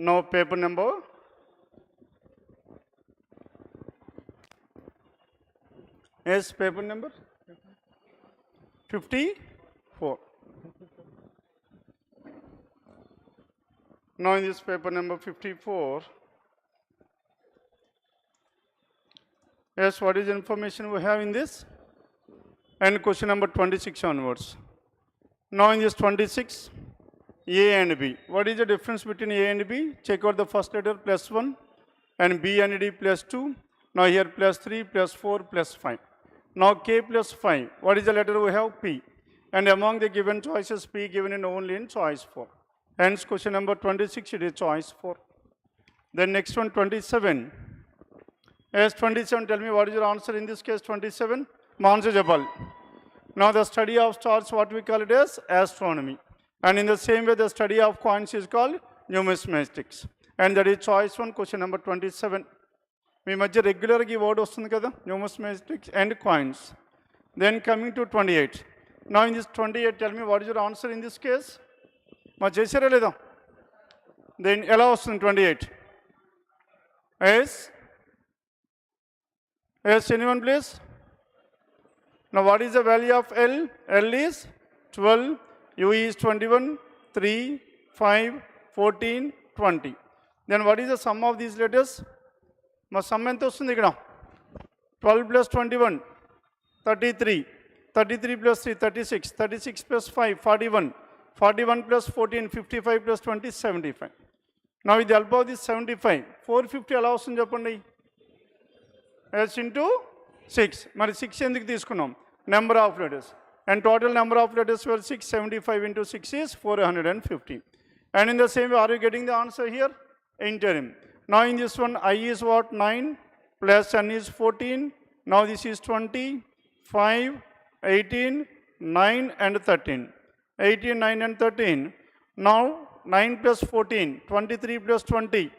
Now paper number is paper number 54. Now in this paper number 54, yes, what is the information we have in this? And question number 26 onwards. Now in this 26, A and B. What is the difference between A and B? Check out the first letter +1 and B and D +2. Now here +3, +4, +5. Now K +5. What is the letter we have? P. And among the given choices, P given in only in choice 4. Hence question number 26, it is choice 4. Then next one 27. Yes, 27, tell me what is your answer in this case 27? Answer Jabal. Now the study of stars, what we call it as astronomy. And in the same way, the study of coins is called numismatics. And that is choice 1, question number 27. We must regular give word numismatics and coins. Then coming to 28. Now in this 28, tell me what is your answer in this case? Then allows in 28. Yes? Yes, anyone please? Now what is the value of L? L is 12, U is 21, 3, 5, 14, 20. Then what is the sum of these letters? My sum ento vastundi ikkada 12 plus 21 33, 33 plus 3 36, 36 plus 5 41, 41 plus 14 55 plus 20 75. Now with the help of this 75 450 ఎలా వస్తుంది చెప్పండి? S into 6. మరి 6 ఎందుకు తీసుకున్నాం? Number of letters. And total number of letters were 6. 75 into 6 is 450. And in the same way, are you getting the answer here? Interim. Now in this one, I is what? 9 plus N is 14. Now this is 20, 5, 18, 9 and 13. 18, 9 and 13. Now 9 plus 14, 23 plus 20.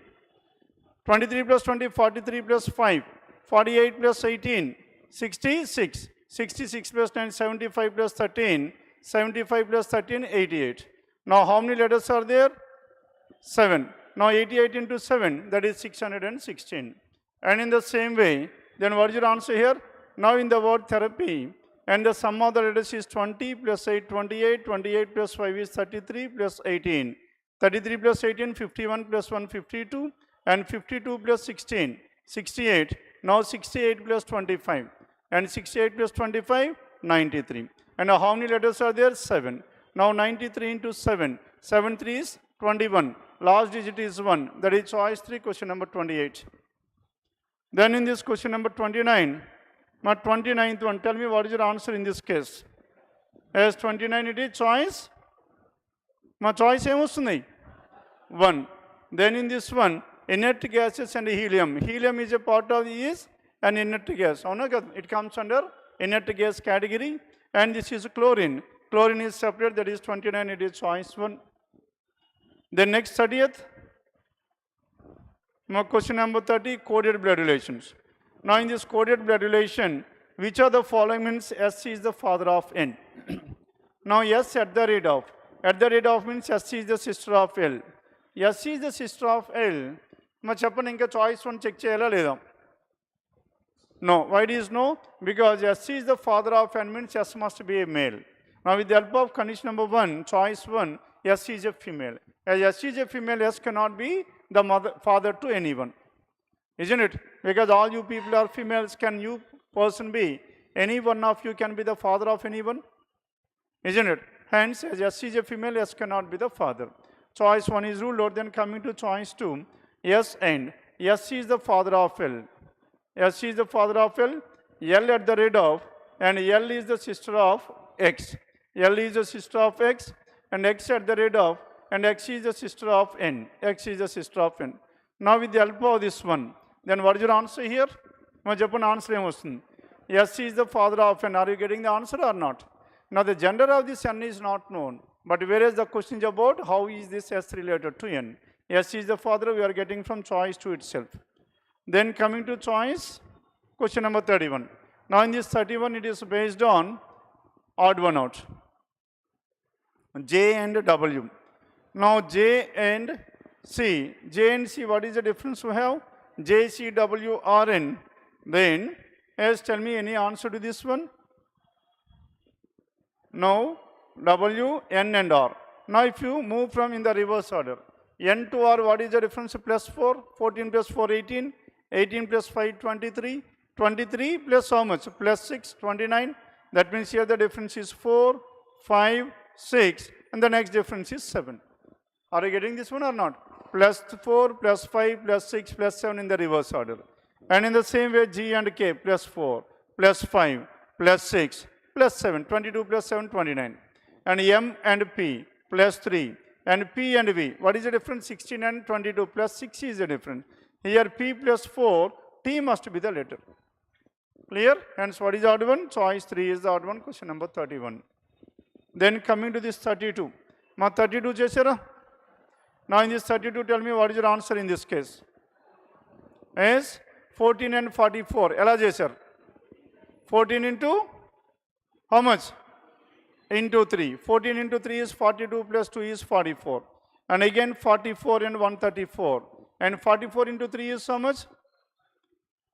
23 plus 20, 43 plus 5. 48 plus 18, 66. 66 plus 9, 75 plus 13. 75 plus 13, 88. Now how many letters are there? 7. Now 88 into 7, that is 616. And in the same way, then what is your answer here? Now in the word therapy, and the sum of the letters is 20 plus 8, 28. 28 plus 5 is 33 plus 18. 33 plus 18, 51 plus 1, 52. And 52 plus 16, 68. Now 68 plus 25. And 68 plus 25, 93. And now how many letters are there? 7. Now 93 into 7. 7 3 is 21. Last digit is 1. That is choice 3, question number 28. Then in this question number 29, my 29th one, tell me what is your answer in this case? As 29 it is choice. My choice is 1. Then in this one, inert gases and helium. Helium is a part of is an inert gas. It comes under inert gas category. And this is chlorine. Chlorine is separate, that is 29, it is choice 1. Then next 30th, question number 30, coded blood relations. Now in this coded blood relation, which of the following means SC is the father of N? Now S at the rate of. At the rate of means SC is the sister of L. SC is the sister of L. Choice 1 check cheyala leda? No. Why it is no? Because SC is the father of N means S must be a male. Now with the help of condition number 1, choice 1, SC is a female. As SC is a female, S cannot be the father to anyone. Isn't it? Because all you people are females, can you person be? Any one of you can be the father of anyone? Isn't it? Hence, as SC is a female, S cannot be the father. Choice 1 is ruled out. Then coming to choice 2, S and SC is the father of L. SC is the father of L. L at the rate of, and L is the sister of X. L is the sister of X, and X at the rate of, and X is the sister of N. X is the sister of N. Now with the help of this one, then what is your answer here? My Japan answer is SC is the father of N. Are you getting the answer or not? Now the gender of this N is not known. But whereas the question is about how is this S related to N? SC is the father, we are getting from choice 2 itself. Then coming to choice, question number 31. Now in this 31, it is based on odd one out. J and W. Now J and C. J and C, what is the difference we have? J, C, W, R, N. Then, S, tell me any answer to this one? No. W, N and R. Now, if you move from in the reverse order, N to R, what is the difference? Plus 4, 14 plus 4, 18, 18 plus 5, 23, 23 plus how much? Plus 6, 29. That means here the difference is 4, 5, 6, and the next difference is 7. Are you getting this one or not? Plus 4, plus 5, plus 6, plus 7 in the reverse order. And in the same way, G and K, plus 4, plus 5, plus 6, plus 7, 22 plus 7, 29. And M and P, plus 3. And P and V, what is the difference? 16 and 22, plus 6 is the difference. Here P plus 4, T must be the letter. Clear? Hence, what is the odd one? Choice 3 is the odd one, question number 31. Then coming to this 32. Ma 32 chesara? Now in this 32, tell me what is your answer in this case? Is 14 and 44. Ela chesar? 14 into how much? Into 3. 14 into 3 is 42 plus 2 is 44. And again 44 and 134. And 44 into 3 is how much?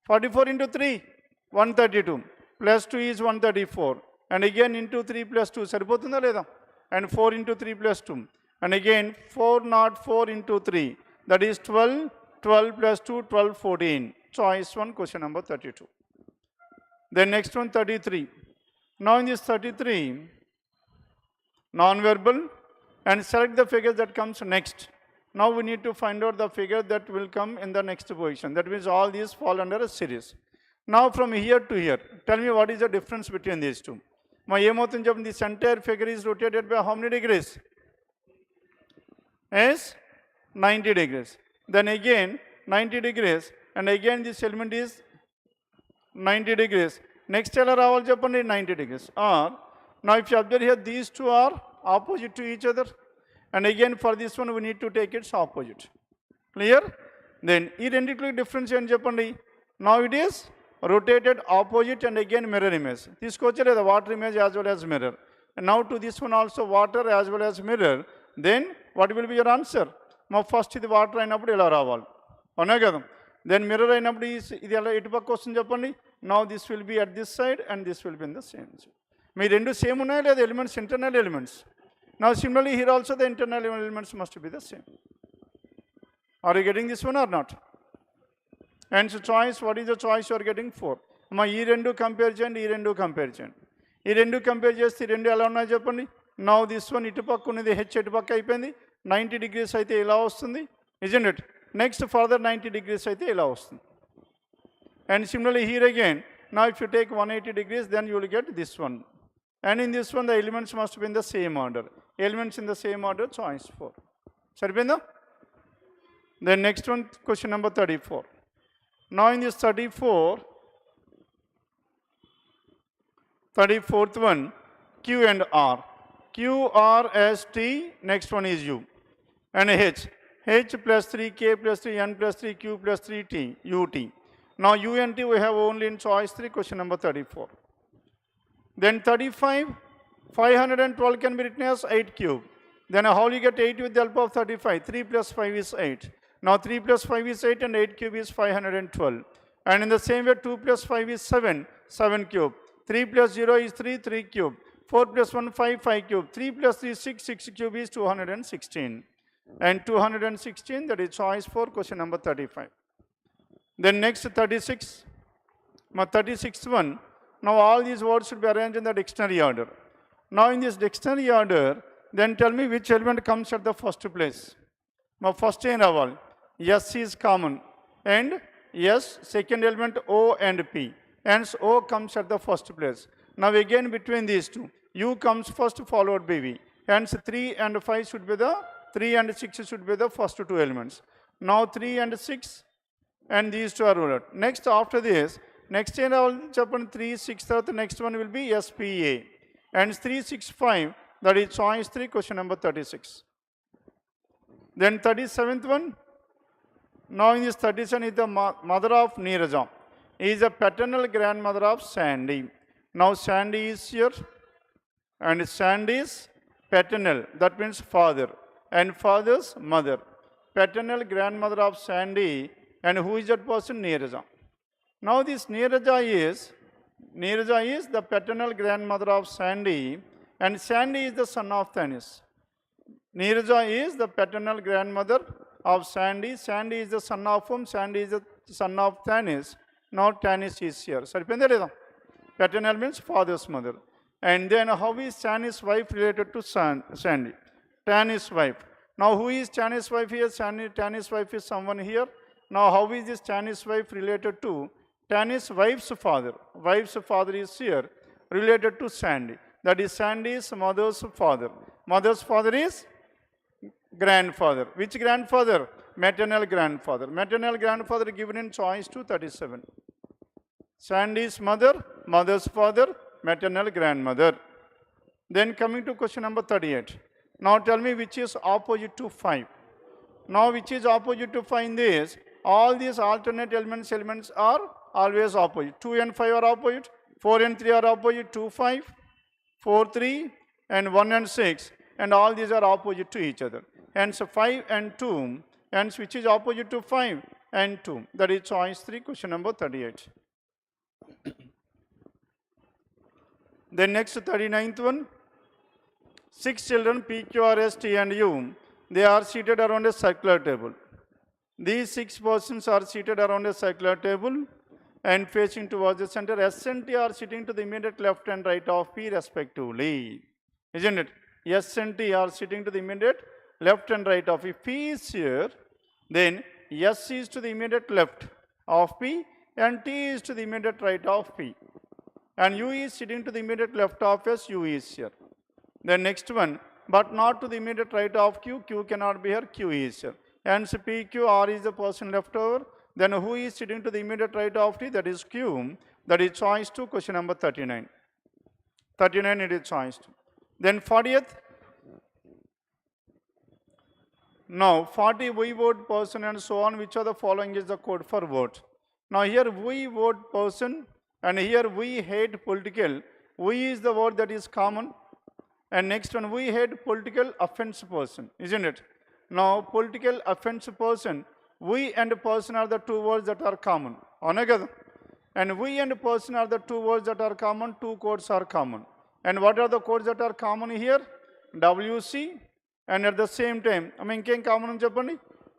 44 into 3, 132. Plus 2 is 134. And again into 3 plus 2. Saripotunda leda? And 4 into 3 plus 2. And again 404 into 3. That is 12. 12 plus 2, 12, 14. Choice 1, question number 32. Then next one, 33. Now in this 33, non-verbal, and select the figure that comes next. Now we need to find out the figure that will come in the next position. That means all these fall under a series. Now from here to here, tell me what is the difference between these two. This entire figure is rotated by how many degrees? Yes, 90 degrees. Then again 90 degrees, and again this element is 90 degrees. Next color raval cheppandi 90 degrees. Or now if you observe here, these two are opposite to each other. And again for this one we need to take its opposite. Clear? Then ee renditlo difference em cheppandi. Now it is rotated opposite and again mirror image. Teesukochale the water image as well as mirror. And now to this one also water as well as mirror. Then what will be your answer? Now first the water ainappudu ela raval. Avuna kada? Then mirror ainappudu idi ela etu pakka vastundi cheppandi. Now this will be at this side and this will be in the same side. మీ రెండు same ఉన్నాయా లేదా elements, internal elements? Now similarly here also the internal elements must be the same. Are you getting this one or not? And so choice, what is the choice you are getting? 4. అమ్మా ఈ రెండు compare చేయండి, ఈ రెండు compare చేయండి. ఈ రెండు compare చేస్తే ఈ రెండు ఎలా ఉన్నాయో చెప్పండి. Now this one ఇటు పక్క ఉన్నది హెచ్ ఇటు పక్క అయిపోయింది. 90 degrees అయితే ఇలా వస్తుంది, isn't it? Next further 90 degrees అయితే ఇలా వస్తుంది. And similarly here again, now if you take 180 degrees then you will get this one. And in this one the elements must be in the same order. Elements in the same order, choice 4. Saripinda? Then next one, question number 34. Now in this 34th one, Q and R. Q, R, S, T, next one is U. And H. H plus 3, K plus 3, N plus 3, Q plus 3, T, U, T. Now U and T we have only in choice 3, question number 34. Then 35, 512 can be written as 8 cube. Then how will you get 8 with the help of 35? 3 plus 5 is 8. Now 3 plus 5 is 8 and 8 cube is 512. And in the same way 2 plus 5 is 7, 7 cube. 3 plus 0 is 3, 3 cube. 4 plus 1, 5, 5 cube. 3 plus 3 is 6, 6 cube is 216. And 216, that is choice 4, question number 35. Then next 36, 36th one. Now all these words should be arranged in the dictionary order. Now in this dictionary order, then tell me which element comes at the first place. Now first in raval, S is common, and S second element O and P. Hence O comes at the first place. Now again between these two, U comes first followed by V. Hence 3 and 5 should be the 3 and 6 should be the first two elements. Now 3 and 6 and these two are ruled. Next after this, next in all chapter 3, 6, the next one will be SPA. And 3, 6, 5, that is choice 3, question number 36. Then 37th one, now in this 37 is the mother of Neeraja. He is a paternal grandmother of Sandy. Now Sandy is here, and Sandy is paternal, that means father, and father's mother. paternal grandmother of Sandy, and who is that person? Neeraja. Now this Neeraja is the paternal grandmother of Sandy, and Sandy is the son of Thanis. Neeraja is the paternal grandmother of Sandy. Sandy is the son of whom? Sandy is the son of Thanis. Now Thanis is here. Saripenda leda? Paternal means father's mother. And then how is Thanis' wife related to Sandy? Thanis' wife. Now who is Thanis' wife here? Thanis' wife is someone here. Now how is this Thanis' wife related to? Thanis' wife's father. Wife's father is here, related to Sandy. That is Sandy's mother's father. Mother's father is grandfather. Which grandfather? Maternal grandfather. Maternal grandfather given in choice 237. Sandy's mother, mother's father, maternal grandmother. Then coming to question number 38. Now tell me which is opposite to 5. Now which is opposite to 5 in this? All these alternate elements are always opposite. 2 and 5 are opposite. 4 and 3 are opposite. 2, 5, 4, 3, and 1 and 6. And all these are opposite to each other. Hence 5 and 2. Hence which is opposite to 5 and 2. That is choice 3, question number 38. Then next 39th one. 6 children P, Q, R, S, T and U. They are seated around a circular table. These 6 persons are seated around a circular table and facing towards the center. S and T are sitting to the immediate left and right of P respectively. Isn't it? S and T are sitting to the immediate left and right of P. P is here, then S is to the immediate left of P and T is to the immediate right of P. And U is sitting to the immediate left of S, U is here. Then next one, but not to the immediate right of Q, Q cannot be here, Q is here. Hence P, Q, R is the person left over. Then who is sitting to the immediate right of T? That is Q. That is choice 2, question number 39. 39 it is choice 2. Then 40th. Now 40 we vote person and so on. Which of the following is the code for vote? Now here we vote person and here we hate political. We is the word that is common. And next one, we hate political offense person, isn't it? Now political offense person, we and person are the 2 words that are common. And we and person are the 2 words that are common. 2 codes are common. And what are the codes that are common here? WC and at the same time, common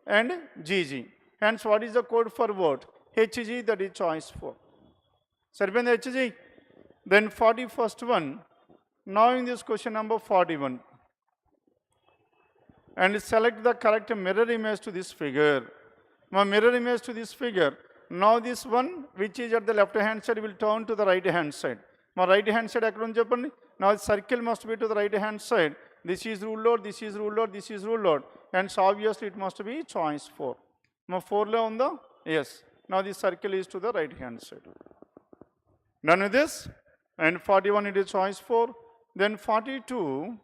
and GG. Hence, what is the code for vote? HG, that is choice 4. Saripenda HG. Then 41st one. Now in this question number 41. And select the correct mirror image to this figure. Now mirror image to this figure. Now this one which is at the left hand side will turn to the right hand side. Now right hand side now the circle must be to the right hand side. This is ruled out, this is ruled out, this is ruled out. And so obviously it must be choice 4. Now 4 lo unda? Yes. Now this circle is to the right hand side. Done with this? And 41 it is choice 4. Then 42.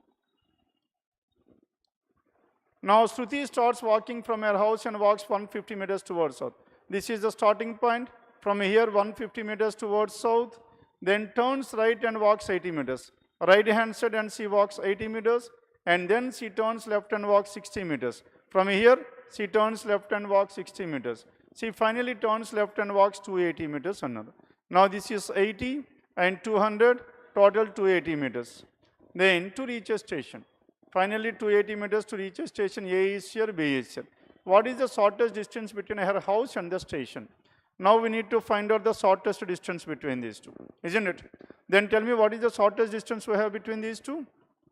Now Shruti starts walking from her house and walks 150 meters towards south. This is the starting point. From here 150 meters towards south. Then turns right and walks 80 meters. Right hand side and she walks 80 meters. And then she turns left and walks 60 meters. From here she turns left and walks 60 meters. She finally turns left and walks 280 meters another. Now this is 80 and 200. Total 280 meters. Then to reach a station. Finally 280 meters to reach a station. A is here, B is here. What is the shortest distance between her house and the station? Now we need to find out the shortest distance between these two. Isn't it? Then tell me what is the shortest distance we have between these two?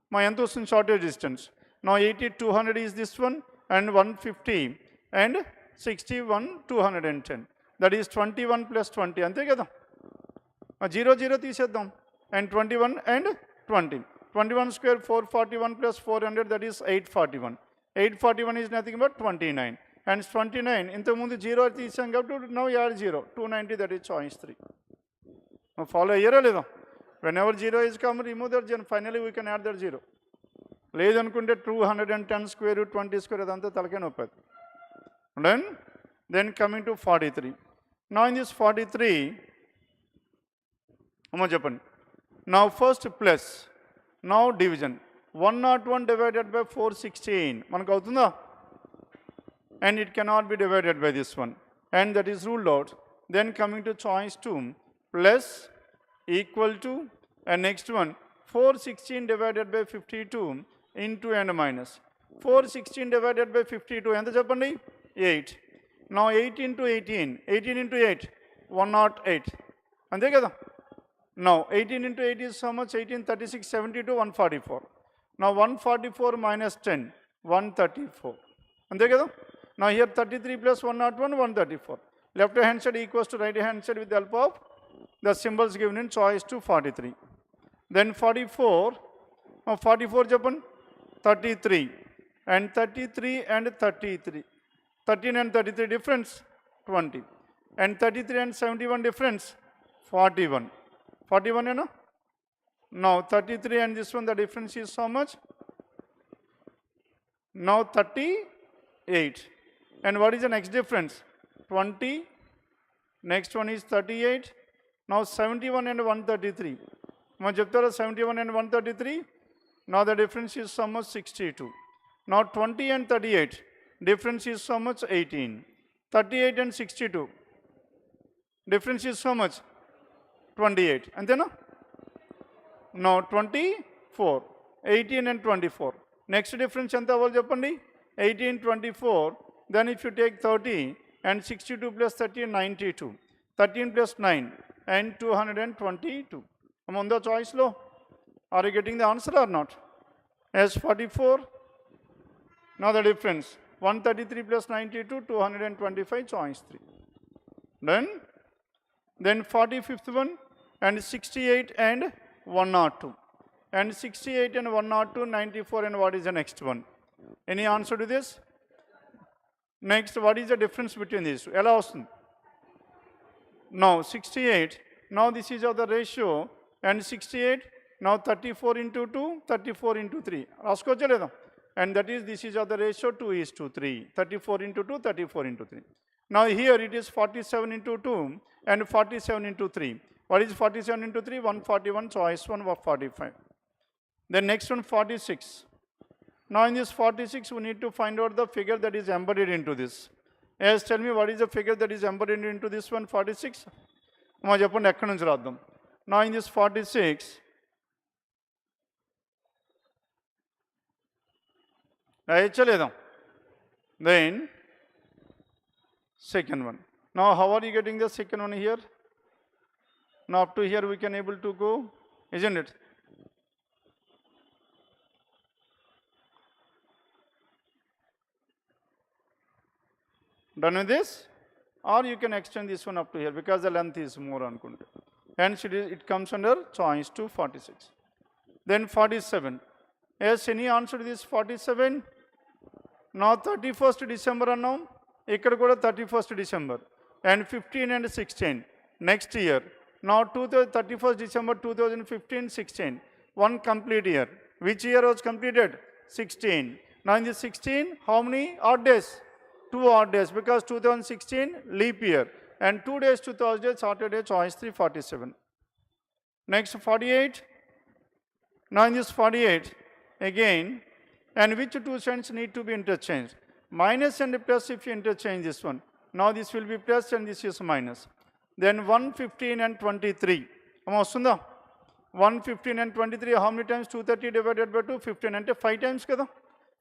My enthusiasm shortest distance. Now 80, 200 is this one and 150 and 61, 210. That is 21 plus 20. Ante kada? 0, 0 తీసేద్దాం. And 21 and 20. 21 square 441 plus 400, that is 841. 841 is nothing but 29. And 29, ఇంతకుముందు 0 తీసాం కాబట్టి now you add 0. 290, that is choice 3. Now follow here లేదా? Whenever 0 is come, remove that, then finally we can add that 0. లేదనుకుంటే 210 square root 20 square అదంతా తలకే నొప్పి. Then coming to 43. Now in this 43, అమ్మ చెప్పండి. Now first plus, now division. 101 divided by 416. మనకు అవుతుందా? and it cannot be divided by this one, and that is ruled out. Then coming to choice 2, plus equal to, and next one 416 divided by 52 into and minus. 416 divided by 52 ఎంత చెప్పండి 8. Now 8 into 18, 18 into 8, 108. అంతే కదా. Now 18 into 8 is how much? 18, 36, 72, 144. Now 144 minus 10, 134. అంతే కదా. Now here 33 plus 101, 134. Left hand side equals to right hand side with the help of the symbols given in choice 2, 43. Then 44, now 44 చెప్పండి 33, and 33 and 33. 13 and 33 difference 20, and 33 and 71 difference 41. 41 you know. Now 33 and this one, the difference is how much? Now 38. And what is the next difference? 20. Next one is 38. Now 71 and 133. Now 71 and 133. Now the difference is how much? 62. Now 20 and 38. Difference is how much? 18. 38 and 62. Difference is how much? 28. And then now 24. 18 and 24. Next difference anta avalo cheppandi? 18, 24. Then if you take 30 and 62 plus 30, 92. 13 plus 9 and 222. On the choice lo, are you getting the answer or not? As 44. Now the difference 133 plus 92, 225, choice 3. Then 45th one, and 68 and 102. And 68 and 102, 94, and what is the next one? Any answer to this? Next, what is the difference between these two? Ela vastundi. Now 68, now this is of the ratio, and 68, now 34 into 2, 34 into 3. Raskocha leda? And that is, this is of the ratio 2:3. 34 into 2, 34 into 3. Now here it is 47 into 2 and 47 into 3. What is 47 into 3? 141, choice 1, 45. Then next one 46. Now in this 46 we need to find out the figure that is embedded into this. Yes, tell me what is the figure that is embedded into this one 46? Ma cheppandi ekkadi nunchi raddam. Now in this 46, rayachledam. Then second one. Now how are you getting the second one here? Now up to here we can able to go, isn't it? Done with this? Or you can extend this one up to here because the length is more anukunte. Hence it comes under choice 2, 46. Then 47. Yes, any answer to this 47? Now 31st December annam. Ikkada kuda 31st December. And 15 and 16. Next year. Now 31st December 2015, 16. One complete year. Which year was completed? 16. Now in this 16, how many odd days? 2 odd days, because 2016 leap year. And 2 days to Thursday, Saturday, choice 3, 47. Next 48. Now in this 48, again, and which two signs need to be interchanged? Minus and plus if you interchange this one. Now this will be plus and this is minus. Then 115 and 23. 115 and 23, how many times? 230 divided by 2, 15 and 5 times kada.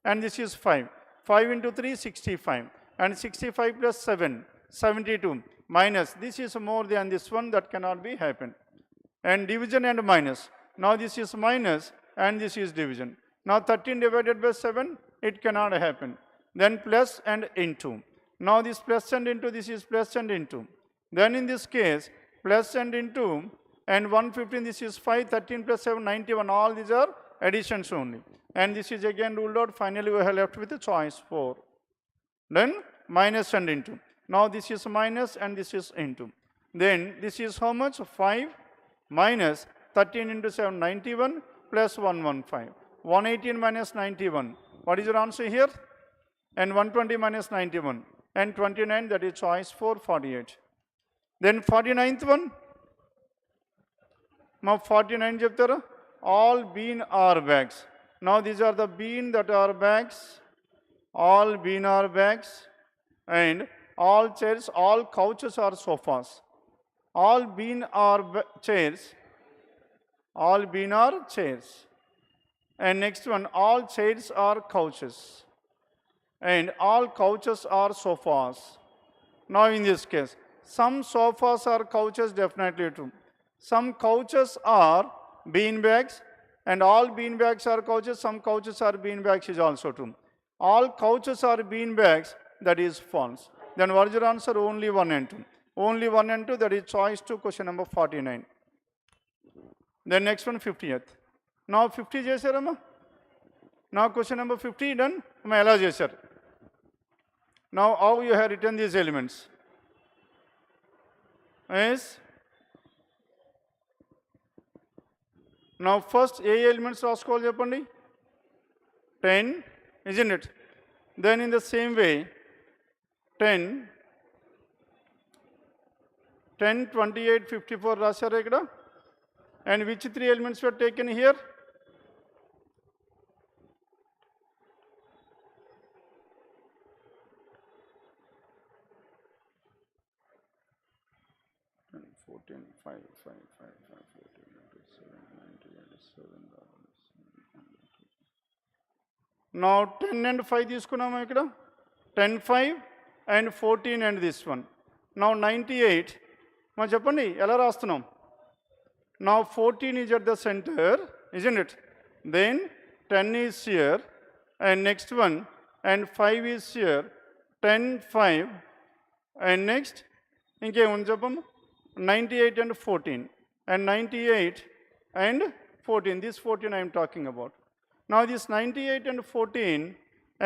And this is 5. 5 into 3, 65. And 65 plus 7, 72. Minus, this is more than this one, that cannot be happen. And division and minus. Now this is minus and this is division. Now 13 divided by 7, it cannot happen. Then plus and into. Now this plus and into, this is plus and into. Then in this case, plus and into, and 115, this is 5, 13 plus 7, 91. All these are additions only. And this is again ruled out. Finally, we have left with the choice 4. Then minus and into. Now this is minus and this is into. Then this is how much? 5 minus 13 into 7, 91 plus 115. 118 minus 91. What is your answer here? And 120 minus 91. And 29, that is choice 4, 48. Then 49th one. Now 49 cheptara. All bean are bags. Now these are the bean that are bags. All bean are bags. and all chairs, all couches or sofas. All bean or chairs. All bean or chairs. And next one, all chairs are couches. And all couches are sofas. Now in this case, some sofas are couches, definitely true. Some couches are bean bags, and all bean bags are couches. Some couches are bean bags is also true. All couches are bean bags, that is false. Then what is your answer? Only 1 and 2. Only 1 and 2, that is choice 2, question number 49. Then next one, 50th. Now 50 చేశారమ్మా. Now question number 50 done. అమ్మా ఎలా చేశారు? Now how you have written these elements? Yes. Now first A elements రాసుకోవాలి చెప్పండి? 10, isn't it? Then in the same way, 10, 28, 54 రాశారు ఇక్కడ. And which 3 elements were taken here? Now 10 and 5 తీసుకున్నాము ఇక్కడ. 10, 5 and 14 and this one. Now 98. మనం చెప్పండి ఎలా రాస్తున్నాం? Now 14 is at the center, isn't it? Then 10 is here, and next one, and 5 is here. 10, 5, and next, ఇంకేముంది చెప్పము? 98 and 14, and 98 and 14. This 14 I am talking about. Now this 98 and 14,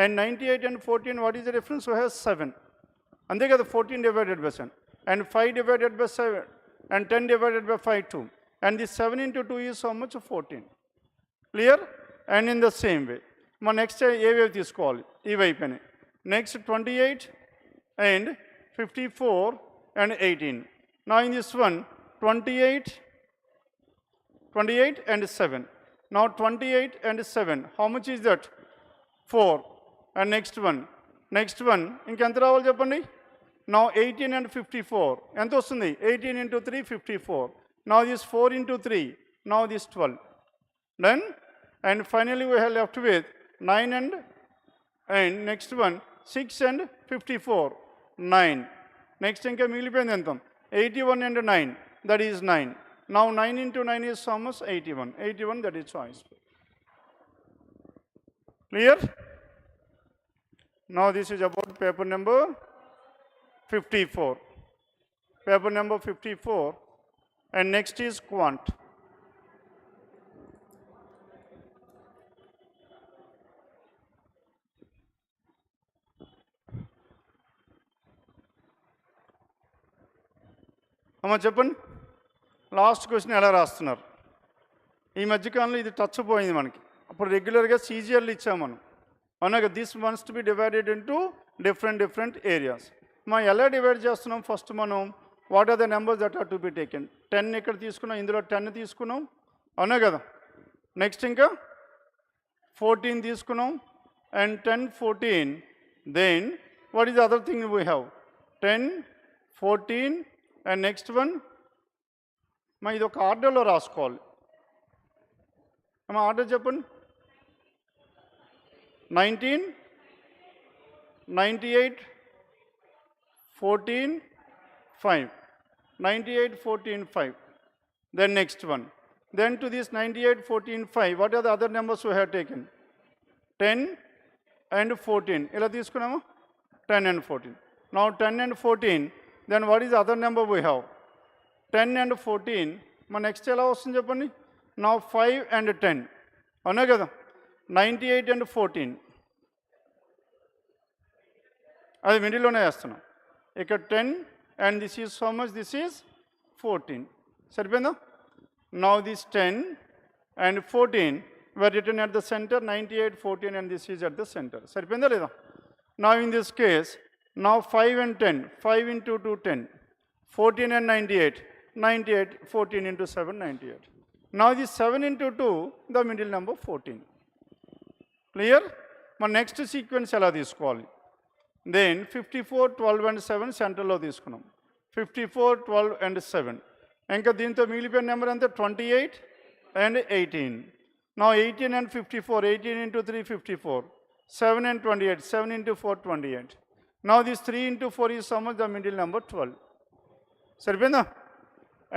and 98 and 14, what is the difference? We have 7. And they got the 14 divided by 7, and 5 divided by 7, and 10 divided by 5, 2. And this 7 into 2 is how much? 14. Clear? And in the same way, my next A wave తీసుకోవాలి? ఈ వైపునే. Next 28 and 54 and 18. Now in this one, 28 and 7. Now 28 and 7. How much is that? 4. And next one, ఇంకెంత రావాలి చెప్పండి? Now 18 and 54. ఎంత వస్తుంది? 18 into 3, 54. Now this 4 into 3. Now this 12. Then, and finally we have left with 9 and next one, 6 and 54. 9. Next ఇంకా మిగిలిపోయింది ఎంత? 81 and 9. That is 9. Now 9 into 9 is almost 81. 81, that is choice. Clear? Now this is about paper number 54. Paper number 54. And next is quant. అమ్మా చెప్పండి, last question ఎలా రాస్తున్నారు? ఈ మధ్యకాలంలో ఇది టచ్ పోయింది మనకి. అప్పుడు రెగ్యులర్గా సీజీఎల్ ఇచ్చాము మనం. అవునా? This must be divided into different areas. మనం ఎలా డివైడ్ చేస్తున్నాం? ఫస్ట్ మనం what are the numbers that are to be taken. 10 ఇక్కడ తీసుకున్నాం, ఇందులో 10 తీసుకున్నాం, అవునా కదా? నెక్స్ట్ ఇంకా 14 తీసుకున్నాం, and 10, 14. Then what is the other thing we have? 10, 14, and next one. మా ఇది ఒక ఆర్డర్లో రాసుకోవాలి. మా ఆర్డర్ చెప్పండి. 19, 98, 14, 5. 98, 14, 5. Then next one. Then to this 98, 14, 5, what are the other numbers we have taken? 10 and 14. ఇలా తీసుకున్నామా? 10 and 14. Now 10 and 14. Then what is the other number we have? 10 and 14. మా next ఎలా వస్తుంది చెప్పండి? Now 5 and 10. అవునా కదా? 98 and 14. అది మిడిల్లోనే వేస్తున్నాం. ఇక్కడ 10 and this is how much? This is 14. సరిపోయిందా? Now this 10 and 14 were written at the center. 98, 14 and this is at the center. సరిపోయిందా లేదా? Now in this case, now 5 and 10. 5 into 2, 10. 14 and 98. 98, 14 into 7, 98. Now this 7 into 2, the middle number 14. Clear? మన next sequence ఎలా తీసుకోవాలి? Then 54, 12 and 7 సెంటర్లో తీసుకున్నాం. 54, 12 and 7. ఇంకా దీంతో మిగిలిపోయిన నెంబర్ అంతా 28 and 18. Now 18 and 54, 18 into 3, 54. 7 and 28, 7 into 4, 28. Now this 3 into 4 is sum of the middle number 12. సరిపోయిందా?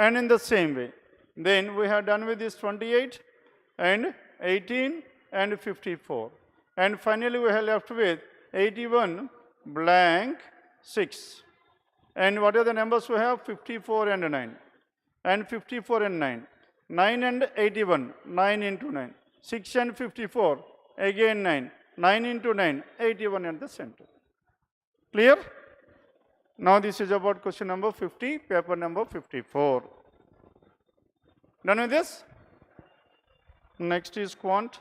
And in the same way, then we have done with this 28 and 18 and 54. And finally we have left with 81 blank 6. And what are the numbers we have? 54 and 9. And 54 and 9. 9 and 81, 9 into 9. 6 and 54, again 9. 9 into 9, 81 at the center. Clear? Now this is about question number 50, paper number 54. Done with this? Next is quant.